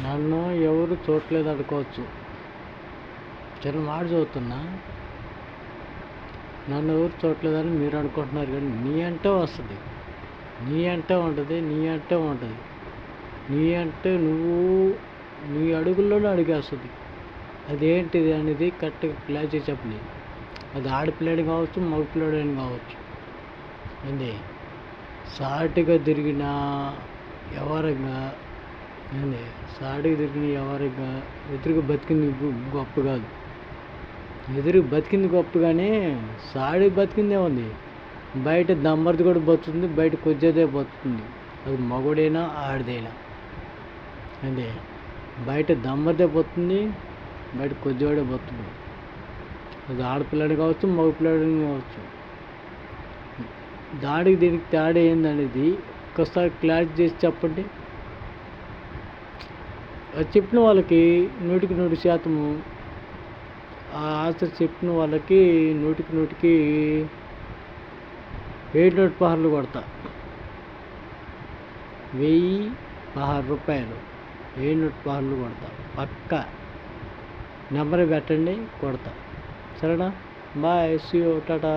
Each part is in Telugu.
నన్ను ఎవరు చూడలేదు అనుకోవచ్చు. చిన్న మాట చదువుతున్నా, నన్ను ఎవరు చూడలేదని మీరు అనుకుంటున్నారు, కానీ నీ అంటే వస్తుంది, నీ అంటే ఉంటుంది, నీ అంటే ఉంటుంది. నీ అంటే నువ్వు నీ అడుగుల్లోనే అడిగేస్తుంది. అదేంటిది అనేది కరెక్ట్గా క్లారిటీ చెప్పండి. అది ఆడపిల్లని కావచ్చు, మగ పిల్లాడని కావచ్చు. ఏంది సాటిగా తిరిగిన ఎవరంగా, ఏంది సాటిగా తిరిగిన ఎవరంగా ఎదురుగా బతికింది గొప్ప కాదు. ఎదురు బతికింది గొప్ప, కానీ సాడి బతికిందే ఉంది. బయట దమ్మర్ది కూడా బతుకుతుంది, బయట కొద్దిదే బతుకుతుంది. అది మగుడైనా ఆడదైనా. ఏంది బయట దమ్మర్దే బతుకుతుంది, బయట కొద్దివాడే బతుకుతుంది. అది ఆడపిల్లని కావచ్చు, మగ పిల్లాడిని కావచ్చు. దాడికి దీనికి తేడా ఏందనేది ఒక్కసారి క్లారిటీ చేసి చెప్పండి. అది చెప్పిన వాళ్ళకి 100% ఆ ఆన్సర్ చెప్పిన వాళ్ళకి 100కి 7 నోట్ పహార్లు కొడతా. 1016 రూపాయలు 7 నోట్ పహార్లు కొడతా. పక్కా నెంబర్ పెట్టండి, కొడతా. సరేనా? బాయ్, సీ యూ, టాటా.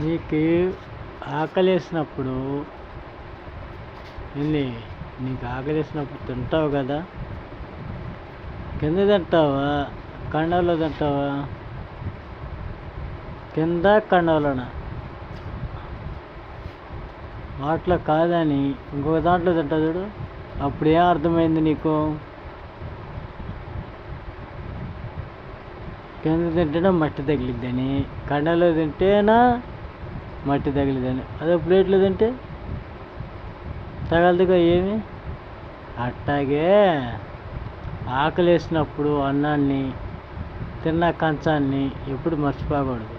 నీకు ఆకలేసినప్పుడు నీకు ఆకలేసినప్పుడు తింటావు కదా, కింద తింటావా కండంలో తింటావా? కింద కండంలోన వాటిలో కాదని ఇంకొక దాంట్లో తింటా చూడు. అప్పుడు ఏం అర్థమైంది నీకు? కింద తింటేనే మట్టి తగిలిద్దని, కండలో తింటేనా మట్టి తగిలిద్దని, అదే ప్లేట్లో తింటే తగలదుగా ఏమి. అట్టాగే ఆకలేసినప్పుడు అన్నాన్ని తిన్న కంచాన్ని ఎప్పుడు మర్చిపోకూడదు.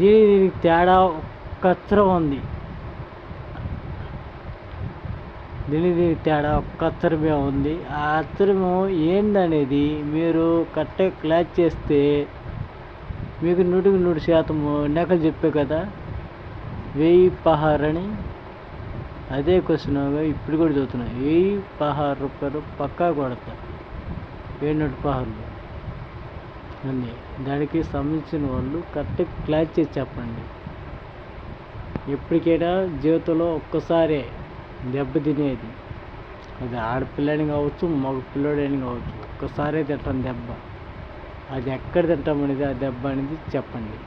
దీనికి తేడా ఒక్క అక్షరం ఉంది. దీనికి తేడా ఒక్క అక్షరమే ఉంది. ఆ అక్షరము ఏందనేది మీరు కరెక్ట్గా క్లాస్ చేస్తే మీకు 100% నెకలు చెప్పే కదా 1016 అని. అదే క్వశ్చన్ ఇప్పుడు కూడా చదువుతున్నా. 1016 రూపాయలు పక్కా కొడతా. 7 నోట్ పహార్లు అన్నీ. దానికి సంబంధించిన వాళ్ళు కరెక్ట్గా క్లాస్ చేసి చెప్పండి. ఎప్పటికైనా జీవితంలో ఒక్కసారే దెబ్బ తినేది. అది ఆడపిల్లని కావచ్చు, మగ పిల్లోడని కావచ్చు. ఒక్కసారే తింటాం దెబ్బ. అది ఎక్కడ తింటాం అనేది, ఆ దెబ్బ అనేది చెప్పండి.